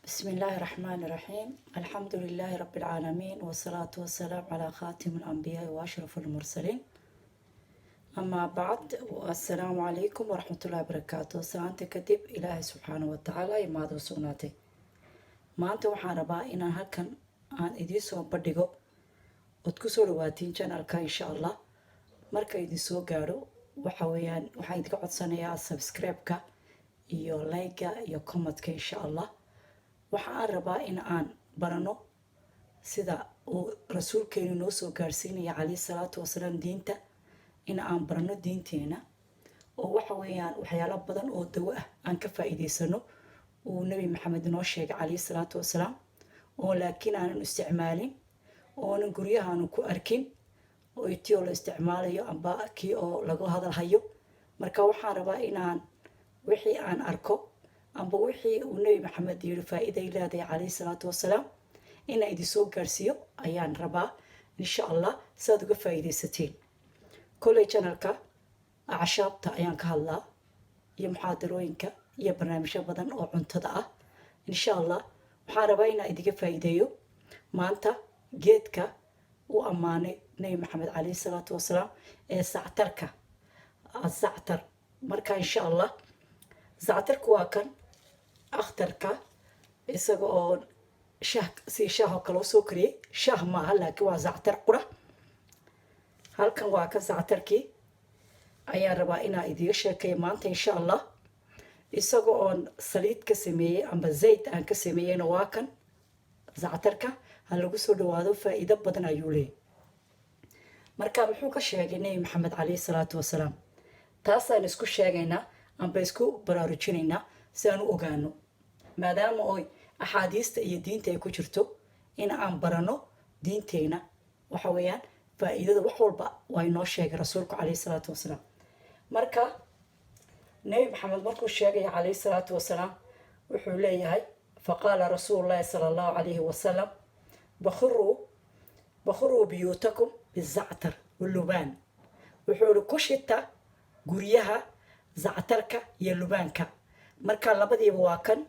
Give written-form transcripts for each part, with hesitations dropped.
بسم الله الرحمن الرحيم الحمد لله رب العالمين والصلاة والسلام على خاتم الأنبياء وأشرف المرسلين أما بعد والسلام عليكم ورحمة الله وبركاته سلامتي كدب إلهي سبحانه وتعالى يمادو سوناتي maanta waxaan rabaa inaan halkan aan idiin soo bandhigo ood ku soo dhawaatiin channelka insha allah marka idin soo gaaro waxaan idinka codsanayaa subscribe-ka iyo like-ga iyo comment-ka insha allah waxaan rabaa in aan barano sida uu rasuulkeenu noo soo gaarsiinaya calayhi salaatu wasalaam diinta in aan barano diinteena oo waxyaalo badan oo dawo ah aan ka faa'iideysano uu nabi maxamed noo sheegay calayhi salaatu wasalaam oo laakiin aanan isticmaalin oonan guryahaanu ku arkin oo itiyoo la isticmaalayo amba kii oo lagu hadal hayo marka waxaan rabaa inaan wixii aan arko amba wixii uu nabi maxamed yiri faa'iiday leedahay calayhi salaatu wasalaam inaan idin soo gaarsiiyo ayaan rabaa insha allah saad uga faa'iidaysatiin kolley channelka acashaabta ayaan ka hadlaa iyo muxaadarooyinka iyo barnaamijyo badan oo cuntada ah insha allah waxaan rabaa inaan idinka faa'iideeyo maanta geedka uu ammaanay nabi maxamed calayhi salaatu wasalaam ee zactarka zactar marka insha allah zactarku waa kan akhtarka isaga oo shaah oo kale soo kariyay shaah maaha laakiin waa zactar qura halkan waa ka zactarkii ayaan rabaa inaan idiga sheekeeyo maanta insha allah isaga oon saliid ka sameeyey amba zayd aan ka sameeyeyna waa kan zactarka ha lagu soo dhawaado faa'iido badan ayuu leeyahy marka muxuu ka sheegay nabi maxamed calayhi salaatu wasalaam taasaan isku sheegaynaa amba isku baraarujinaynaa si aan u ogaano maadaama oy axaadiista iyo diinta ay ku jirto in aan barano diinteena faa'iidada wax walba waa inoo sheegay rasuulku calayhi salaatu wasalaam marka nabi maxamed markuu sheegaya calayhi salaatu wasalaam wuxuu leeyahay faqaala rasuulullaahi sala allahu calayhi wasalam bakhiruu biyuutakum bizactar walubaan wuxuu ihi ku shita guryaha zactarka iyo lubaanka marka labadiiba waa kan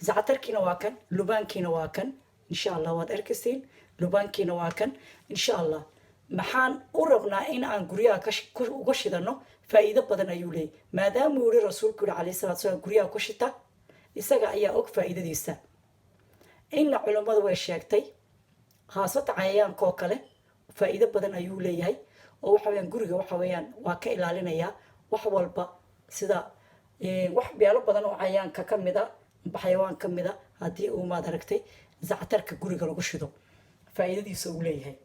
zactarkiina waa kan lubaankiina waa kan insha allah waad arkaysiin lubaankiina waa kan insha allah maxaan u rabnaa in aan guryaha uga shidano faa'iido badan ayuu leeyahy maadaama uu yihi rasuulku yihi calayhi salatu wasalaam guryaha ku shita isaga ayaa og faa'iidadiisa inna culammadu way sheegtay khaasatan cayayaanka oo kale faa'iido badan ayuu leeyahay oo guriga waa ka ilaalinayaa wax walba sida waxyaalo badan oo cayayaanka ka mida amba xayawaan ka mida haddii uu maad aragtay zactarka guriga lagu shido faa'iidadiisa uu leeyahay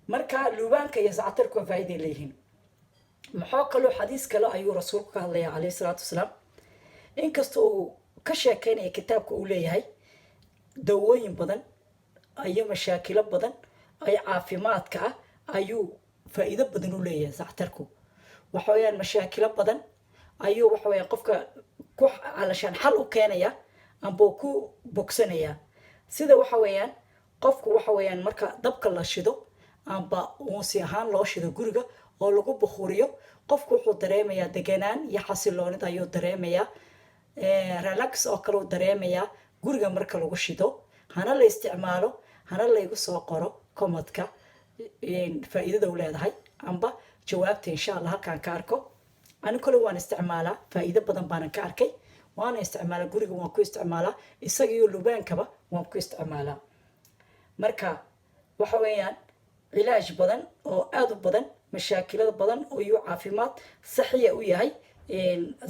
marka lubaanka iyo zactarku waa faa'iiday leeyihiin maxaa kaloo xadiis kale ayuu rasuulku ka hadlaya calayhi salaatu wasalaam inkasta uu ka sheekeynaya kitaabka uu leeyahay dawooyin badan iyo mashaakilo badan ay caafimaadka ah ayuu faa'iido badan u leeyahay zactarku mashaakilo badan ayuu qofka ku alashaan xal u keenaya amba ku bogsanaya sida qofku marka dabka la shido amba uunsi ahaan loo shido guriga oo lagu bukhuriyo qofku wuxuu dareemayaa deganaan iyo xasiloonid ayuu dareemayaa relax oo kale uu dareemayaa guriga marka lagu shido hana la isticmaalo hana laygu soo qoro komadka faa'iidada u leedahay amba jawaabta insha allah halkaan ka arko ani kale waan isticmaalaa faa'iido badan baanan ka arkay waana isticmaalaa guriga waan ku isticmaalaa isaga iyo lubaankaba waan ku isticmaalaa marka cilaaj badan oo aad u badan mashaakilada badan oo iyuu caafimaad saxiya u yahay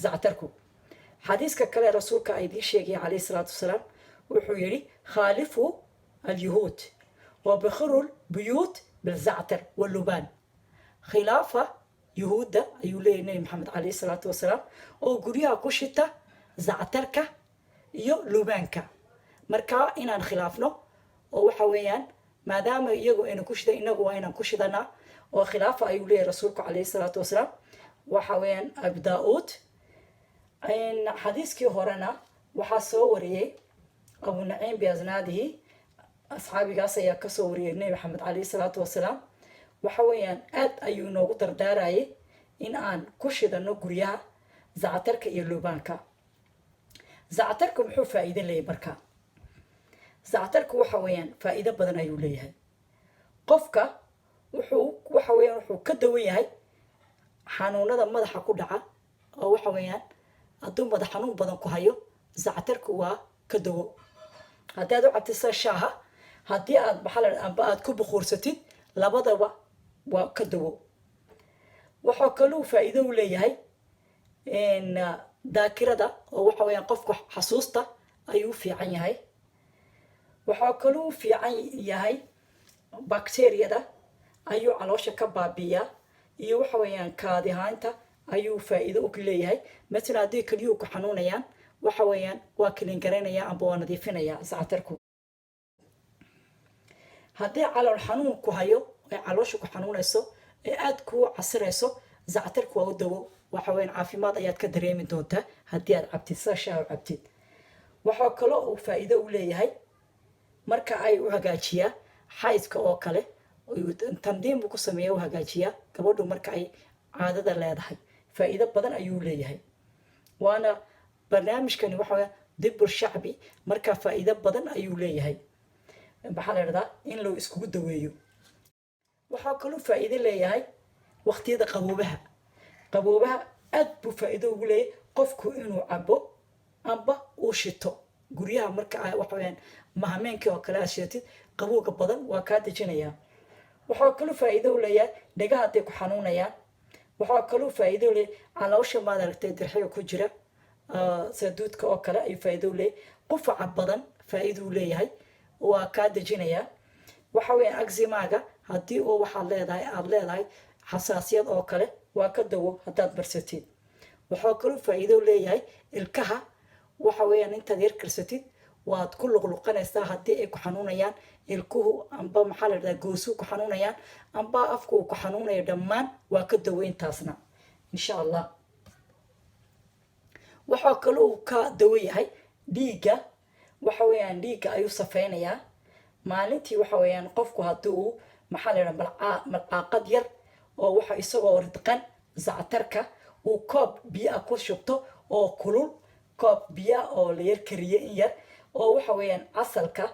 zactarku xadiiska kale rasuulka ay idiin sheegaya calayhi salaatu wasalaam wuxuu yidhi khaalifu alyahuud wa bakhiru lbuyuut bilzactar walubaan khilaafa yuhuudda ayuu leeyahy nabi maxamed calayhi salaatu wasalaam oo guryaha ku shita zactarka iyo lubaanka marka inaan khilaafno oo maadaama iyagu ayna ku shidan inagu waa inaan ku shidanaa oo khilaafa ayuu leeyahay rasuulku calayhi salaatu wasalaam abu daa-uud xadiiskii horena waxaa soo wariyey abu naciim biasnaadihi asxaabigaas ayaa kasoo wariyey nabi maxamed calayhi salaatu wasalaam aad ayuu inoogu dardaarayay in aan ku shidano guryaha zactarka iyo lubaanka zactarka muxuu faa'iido leeyahay marka zactarku waxa weeyaan faa'iido badan ayuu leeyahay. qofka waxa weeyaan wuxuu ka dawan yahay xanuunada madaxa ku dhaca, oo waxa weeyaan hadduu madax xanuun badan ku hayo zactarku waa ka dawo. haddii aad u cabtisa shaaha, haddii aad amba aad ku buquursatid, labadaba waa ka dawo. waxaa kaloo faa'iido u leeyahay daakirada, oo waxa weeyaan qofka xasuusta ayuu fiican yahay. waxaa kaloo fiican yahay bakteeriyada ayuu caloosha ka baabi'iyaa, iyo waxa weeyaan kaadi ahaanta ayuu faa'iido u leeyahay. مثلا haddii kelyuhu ku xanuunayaan, waxa weeyaan waa kelin garanayaa amba waa nadiifinayaa zactarku. haddii calool xanuun ku hayo ee caloosha ku xanuunayso ee aad ku casirayso, zactarku waa u dawo. waxa weeyaan caafimaad ayaad ka dareemi doontaa haddii aad cabtid sida shaah u cabtid. waxaa kaloo uu faa'iido u leeyahay marka ay u hagaajiyaa xaydka oo kale, tandiim buu ku sameeya u hagaajiyaa gabadhu marka ay caadada leedahay. faa'iido badan ayuu leeyahay. waana barnaamijkani waxa weeyaan dibul shacbi, marka faa'iido badan ayuu leeyahay. maxaa la yidhahdaa in loo iskugu daweeyo. waxaa kaloo faa'iido leeyahay waqtiyada qaboobaha aad buu faa'iido ugu leeyahay qofku inuu cabo amba uu shito. guryaha marka waxa weeyaan mahameenkii oo kale aad shidatid, qabowga badan waa kaa dejinayaa. waxaa kaloo faa'iido u leeyahay dhagaha hadday ku xanuunayaan. waxaa kaloo faa'iido u leeyahay caloosha maad aragtay dirxiga ku jira saduudka oo kale ayuu faa'iido u leeyahay. qufaca badan faa'iido u leeyahay, waa kaa dejinayaa. waxa weeyaan agzimaaga haddii uu waxaad leedahay xasaasiyad oo kale, waa ka dawo haddaad barsatid. waxaa kaloo faa'iido u leeyahay ilkaha. waxa weeyaan intaad yar karsatid waad ku luqluqanaysaa haddii ay ku xanuunayaan ilkuhu, amba maxaa la yidhahdaa goosuu ku xanuunayaan, amba afku uu ku xanuunayo, dhammaan waa ka dawo intaasna insha allah. waxaa kaloo uu ka dawo yahay dhiigga. waxa weeyaan dhiigga ayuu safeynayaa maalintii. waxa weeyaan qofku haddii uu maxaa la yidhahdaa malcaaqad yar oo waxa isagoo ridqan zactarka uu koob biyo ah ku shubto oo kulul, koob biyo oo la yar kariye in yar, oo waxa weeyaan asalka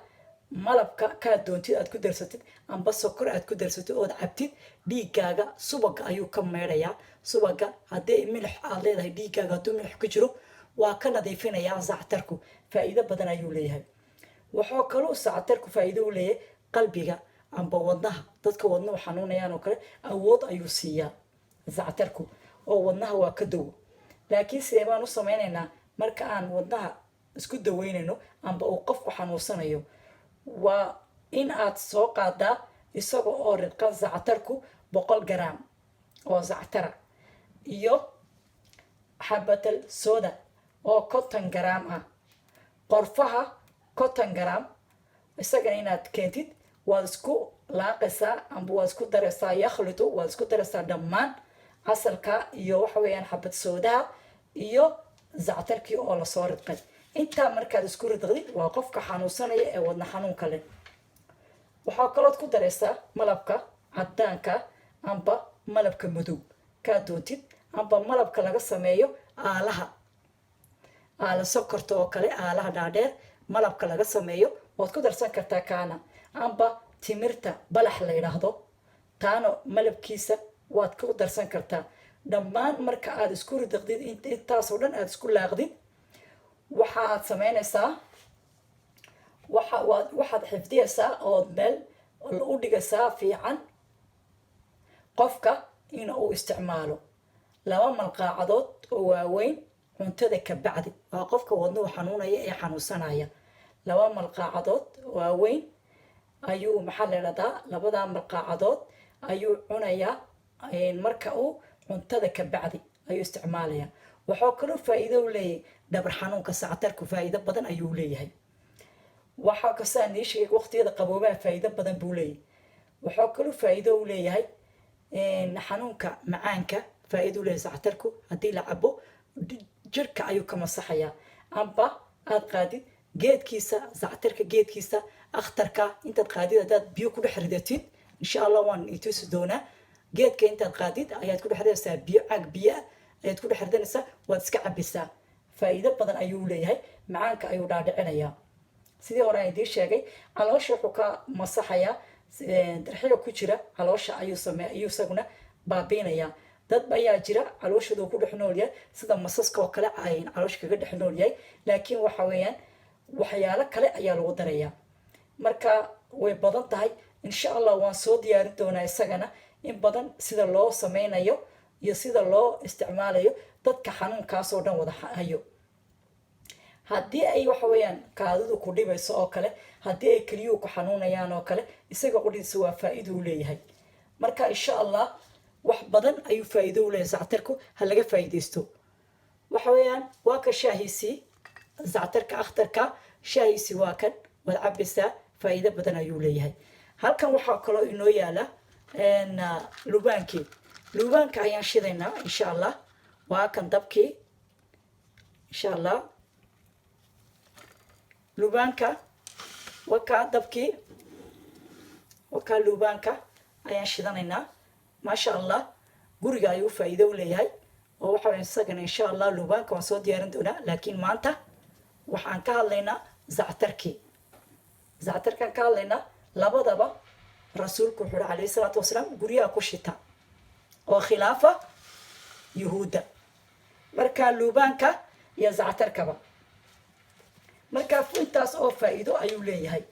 malabka kaa doontid aad ku darsatid amba sokor aad ku darsatid ood cabtid, dhiiggaaga subaga ayuu ka meedhayaa. subaga haddii milix aad leedahay, dhiiggaaga hadduu milix ku jiro waa ka nadiifinayaa zactarku. faa'iido badan ayuu leeyahay. waxaa kaloo zactarku faa'iido u leeyahay qalbiga amba wadnaha. dadka wadnuhu xanuunayaan oo kale awood ayuu siiyaa zactarku, oo wadnaha waa ka dawo. laakiin sidee baan u sameynaynaa marka aan wadnaha isku daweynayno amba uu qofku xanuunsanayo? waa in aad soo qaadaa isaga oo ridqan zactarku 100 garaam oo zactara, iyo xabatal soda oo 50 garaam ah, qorfaha 50 garaam. isagana inaad keentid waad isku laaqaysaa amba waad isku daraysaa yakhlitu, waad isku daraysaa dhammaan asalka iyo waxa weeyaan xabad soodaha iyo zactarkii oo lasoo ridqay. intaa markaad isku ridqdid waa qofka xanuunsanaya ee wadna xanuunka leh. waxaa kalood ku daraysaa malabka cadaanka amba malabka madow kaa doontid, amba malabka laga sameeyo aala sokorta oo kale, aalaha dhaadheer malabka laga sameeyo waad ku darsan kartaa kaana, amba timirta balax la yidhaahdo taana malabkiisa waad ku darsan kartaa. dhammaan marka aad isku ridqdid intaasoo dhan aad isku laaqdid, waxaad sameynaysaa waxaad xifdiyaysaa ood meel u dhigaysaa fiican qofka in uu isticmaalo 2 malqaacadood oo waaweyn cuntada ka bacdi. waa qofka wadnuhu xanuunaya ee xanuunsanaya, 2 malqaacadood waaweyn ayuu maxaa la yidhahdaa 2 malqaacadood ayuu cunayaa marka uu cuntada ka bacdi ayuu isticmaalaya. waxaa kaloo faa'iido u leeyahay dhabar xanuunka. zactarku faa'iido badan ayuu leeyahay. waxaa kastaa nii sheegay waqtiyada qaboobaha faa'iido badan buu leeyahay. waxaa kaloo faa'iido u leeyahay xanuunka macaanka. faa'iido u leeyahay zactarku. haddii la cabo jirka ayuu ka masaxayaa. amba aad qaadid geedkiisa, zactarka geedkiisa akhtarka intaad qaadid haddaad biyo ku dhex ridatid, insha allah waan itusi doonaa. geedka intaad qaadid ayaad ku dhex ridaysaa biyo, caag biyo ayaad ku dhex ridanaysaa, waad iska cabaysaa. faa'iido badan ayuu leeyahay. macaanka ayuu dhaadhicinayaa. sidii hore aan idiin sheegay caloosha wuxuu ka masaxayaa darxiga ku jira caloosha ayuu isaguna baabiinayaa. dad ayaa jira calooshooda ku dhex nool yahay sida masaska oo kale ayn caloosha kaga dhex nool yahay, laakiin waxa weeyaan waxyaalo kale ayaa lagu darayaa. marka way badan tahay, insha allah waan soo diyaarin doonaa isagana in badan sida loo sameynayo iyo sida loo isticmaalayo dadka xanuunkaasoo dhan wada hayo. haddii ay waxa weeyaan kaadidu ku dhibayso oo kale, haddii ay keliyuhu ku xanuunayaan oo kale, isaga qudhiisa waa faa'iido u leeyahay. marka insha allah wax badan ayuu faa'iido u leeyahay zactarku, ha laga faa'iidaysto. waxa weeyaan waa ka shaahiisii zactarka akhtarka, shaahiisii waa kan wad cabaysaa, faa'iido badan ayuu leeyahay. halkan waxaa kaloo inoo yaala lubaankii. lubaanka ayaan shidaynaa insha allah. waa kan dabkii insha allah. lubaanka wakaa dabkii, wakaa lubaanka ayaan shidanaynaa. maasha allah guriga ayuu faa'iido u leeyahay. oo waxa weyn isagana insha allah lubaanka waan soo diyaarin doonaa, laakiin maanta waxaan ka hadlaynaa zactarkii. zactarkaan ka hadlaynaa. labadaba rasuulku wuxuu calayhi salaatu wasalaam guryaha ku shita oo khilaafa yuhuudda. marka lubaanka iyo zactarkaba markaa intaas oo faa'iido ayuu leeyahay.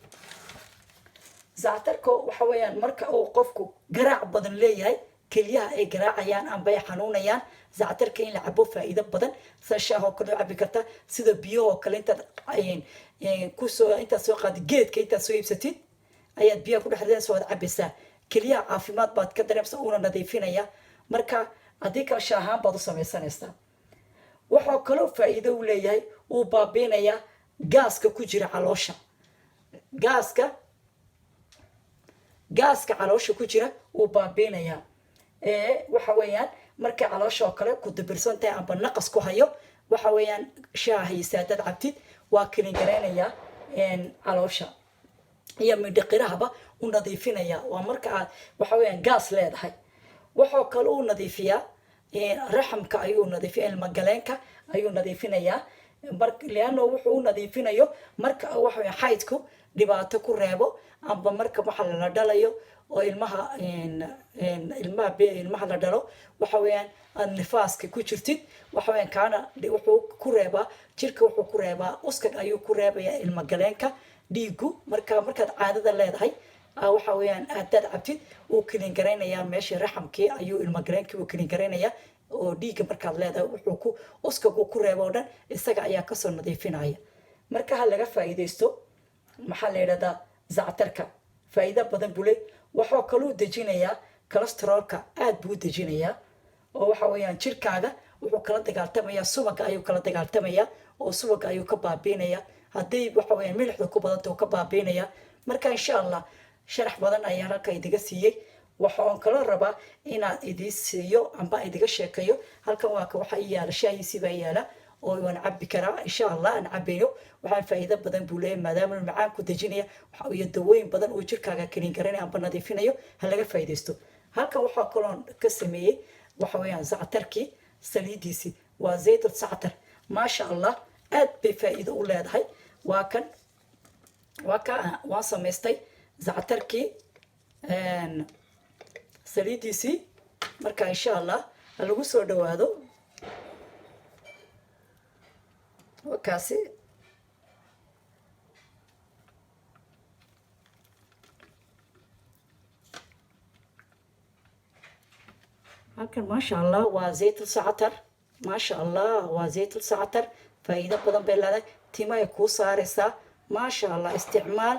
zactarka waxa weeyaan marka uu qofku garaac badan leeyahay, keliyaha ay garaacayaan amba ay xanuunayaan, zactarka in la cabo faa'iido badan. sida shaah oo kale cabi karta, sida biyo oo kale intaad soo qaadi geedka intaad soo iibsatid ayaad biyaha ku dhex soo wada cabaysaa. keliyaha caafimaad baad ka dareemsa, uuna nadiifinaya. marka haddii kale shaahaan baad u samaysanaysaa. waxaa kaloo faa'iido u leeyahay, uu baabiinayaa gaaska ku jira caloosha. gaaska caloosha ku jira uu baabiinayaa. waxa weeyaan markay caloosha oo kale ku dabirsan tahay amba naqas ku hayo, waxa weeyaan shaahaysa dad cabtid waa kelin gareynayaa caloosha iyo midhaqirahaba u nadiifinaya. waa marka aad waxa weeyaan gaas leedahay. waxaa kale uu nadiifiyaa raxamka, ayuu nadiifiyaa ilmagaleenka ayuu nadiifinayaa. leano wuxuu u nadiifinayo marka waxa weeyaan xaydku dhibaato ku reebo, amba marka waxa la dhalayo oo ilmaha la dhalo, waxa weeyaan aad nifaaska ku jirtid, waxa weeyaan kaana wuxuu ku reebaa jirka, wuxuu ku reebaa uskag ayuu ku reebayaa ilmagaleenka dhiigu. markaad caadada leedahay waxa weeyaan aadaad cabtid uu kelin gareynayaa meeshii raxamkii, ayuu ilmagaleenkii uu kelin gareynayaa. oo dhiigga markaad leedahay wuxuu ku uskagu ku reebo oo dhan isaga ayaa kasoo nadiifinaya. marka ha laga faa'iidaysto. maxaa la yidhahdaa zactarka faa'iido badan buu leeyahay. waxaa kaloo dejinayaa cholesteroolka, aad buu u dejinayaa. oo waxa weeyaan jirkaaga wuxuu kala dagaaltamayaa, subaga ayuu kala dagaaltamayaa, oo subaga ayuu ka baabiinayaa. haddii waxa weeyaan milixda ku badanta uu ka baabiinayaa. marka insha allah sharax badan ayaan halka idiga siiyey. waxaan kaloo rabaa inaan idiin siiyo amba idiga sheekeeyo. halkan waa ka waxa ii yaala shaahiisii baa yaala oo waan cabbi karaa insha allah. aan cabbayo waxaan faa'iido badan buu leeyahay, maadaama macaan ku dejinaya waxa iyo dawooyin badan uu jirkaaga kelin garanaya amba nadiifinayo. ha laga faa'iidaysto. halkan waxaa kaloo ka sameeyey waxa weeyaan zactarkii saliidiisii, waa zaytul zactar. maasha allah aad bay faa'iido u leedahay. waa kan waan samaystay zactarkii saliidiisii. marka insha allah ha lagu soo dhawaado. wakaasi halkan maasha allah waa zaytul zactar. maasha allah waa zaytul zactar, faa'iido badan bay leedahay. timahay kuu saaraysaa. maasha allah isticmaal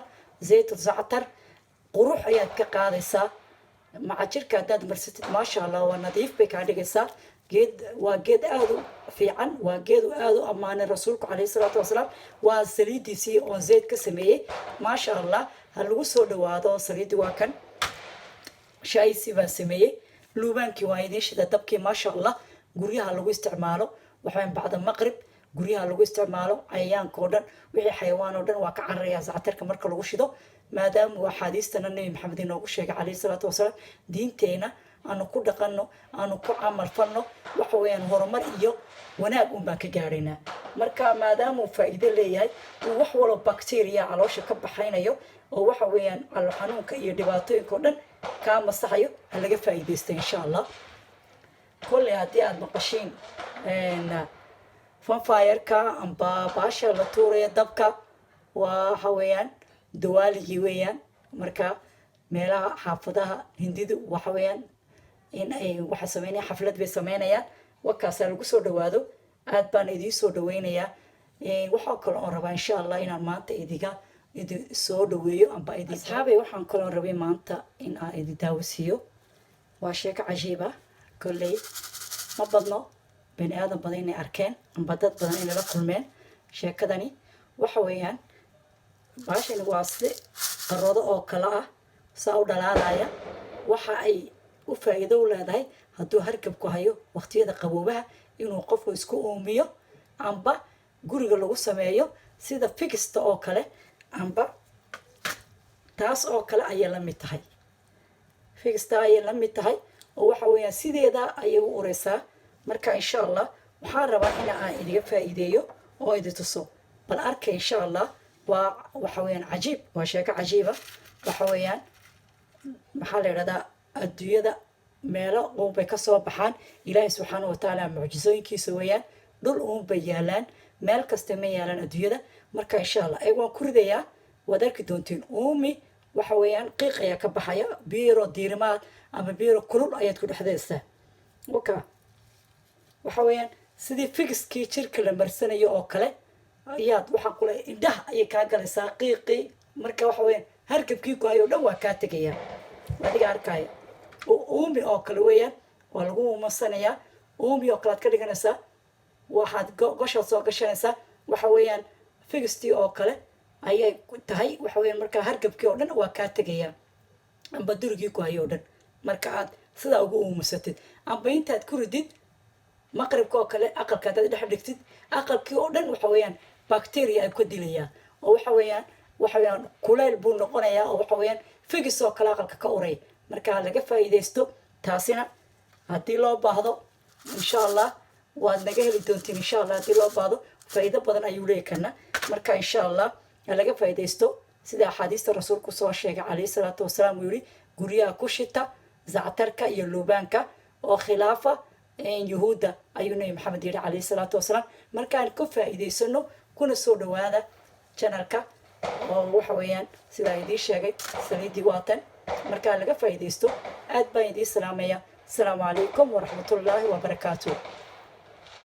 zaytul zactar, qurux ayaad ka qaadaysaa. maca jirka haddaad marsatid maasha allah waa nadiif bay kaa dhigaysaa. waa geed aad u fiican, waa geed aad u ammaanay rasuulku calayhi salaatu wasalaam. waa saliidiisii oo zayd ka sameeyey. maasha allah ha lagu soo dhawaado. saliidii waa kan, shaahiisii baan sameeyey. luubaankii waa idiin shida dabkii. maasha allah guryaha lagu isticmaalo, waxaan bacda maqrib guryaha lagu isticmaalo. cayayaanka oo dhan, wixii xayawaan oo dhan waa ka cararayaa zactarka marka lagu shido, maadaama uu axaadiistana nebi maxamed inoogu sheegay calayhi salaatu wasalaam. diinteena aanu ku dhaqanno aanu ku camal falno waxa weeyaan horumar iyo wanaag un baan ka gaadhaynaa marka maadaama uu faa'iido leeyahay uu wax walba bacteria caloosha ka baxaynayo oo waxa weeyaan calo xanuunka iyo dhibaatooyinka oo dhan kaa masaxayo ha laga faa'iidaysta insha allah kolley haddii aad maqashiin fanfayarka amba baasha la tuuraya dabka waxa weeyaan dawaaligii weeyaan marka meelaha xaafadaha hindidu waxa weeyaan in ay waxa sameynayaan xaflad bay sameynayaan wakaasaa lagu soo dhawaado aad baan idiin soo dhaweynayaa waxaa kaloo oon rabaa insha allah inaan maanta idin soo dhaweeyo amba asxaabay waxaan kaloo rabay maanta in aan idin daawasiiyo waa sheeko cajiib ah kolley ma badno bani aadan badan inay arkeen amba dad badan inay la kulmeen sheekadani waxa weeyaan baashani waa sida qaroodo oo kale ah saa u dhalaalaya waxa ay u faa'iido u leedahay hadduu hargabku hayo waqtiyada qaboobaha inuu qofku isku uumiyo amba guriga lagu sameeyo sida figista oo kale amba taas oo kale ayay la mid tahay figista ayay la mid tahay oo waxa weeyaan sideeda ayay u ureysaa marka insha allah waxaan rabaa in aan idiga faa'iideeyo oo idin tuso bal arkay insha allah waa waxa weeyaan cajiib waa sheeko cajiiba waxa weeyaan maxaa la yidhahdaa adduunyada meelo uun bay kasoo baxaan ilaahay subxaana watacaala mucjisooyinkiisa weeyaan dhul uun bay yaalaan meel kasta ma yaalaan adduunyada marka insha allah waan ku ridayaa waad arki doontiin uumi waxa weeyaan qiiq ayaa ka baxaya biiro diirimaad ama biiro kulul ayaad ku dhexdaysaa waka waxa weeyaan sidii figiskii jirka la marsanayo oo kale ayaad waxaa kule indhaha ayay kaa galaysaa qiiqii marka waxa weeyaan hargabkii ku hayo dhan waa kaa tegayaa adiga arkaya uumi oo kale weeyaan waa lagu umasanayaa uumi oo kale aad ka dhiganaysaa waxaad goshaad soo gashanaysaa waxa weeyaan figistii oo kale ayay tahay waxa weeyaan markaa hargabkii oo dhan waa kaa tegayaa amba durigii ku hayo oo dhan marka aad sidaa ugu uumusatid amba intaad ku ridid maqribka oo kale aqalka haddaad dhex dhigtid aqalkii oo dhan waxa weeyaan bacteria ay ku dilayaa oo waxa weeyaan kuleyl buu noqonayaa oo waxa weeyaan figis oo kale aqalka ka uray marka laga faa'iidaysto taasina haddii loo baahdo insha allah waad naga heli doontiin insha allah haddii loo baahdo faa'iido badan ayuu leeyahay kana marka insha allah laga faa'iidaysto sida axaadiista rasuulku soo sheegay calayhi salaatu wasalaam uu yidhi guryaha ku shita zactarka iyo luubaanka oo khilaafa yuhuudda ayuu nabi maxamed yidhi calayhi salaatu wasalaam markaan ka faa'iidaysano kuna soo dhawaada janalka oo waxa weeyaan sidaa idiin sheegay saliidii waatan markaa laga faa'iidaysto aad baan idiin salaamaya asalaamu calaykum waraxmatullaahi wabarakaatuh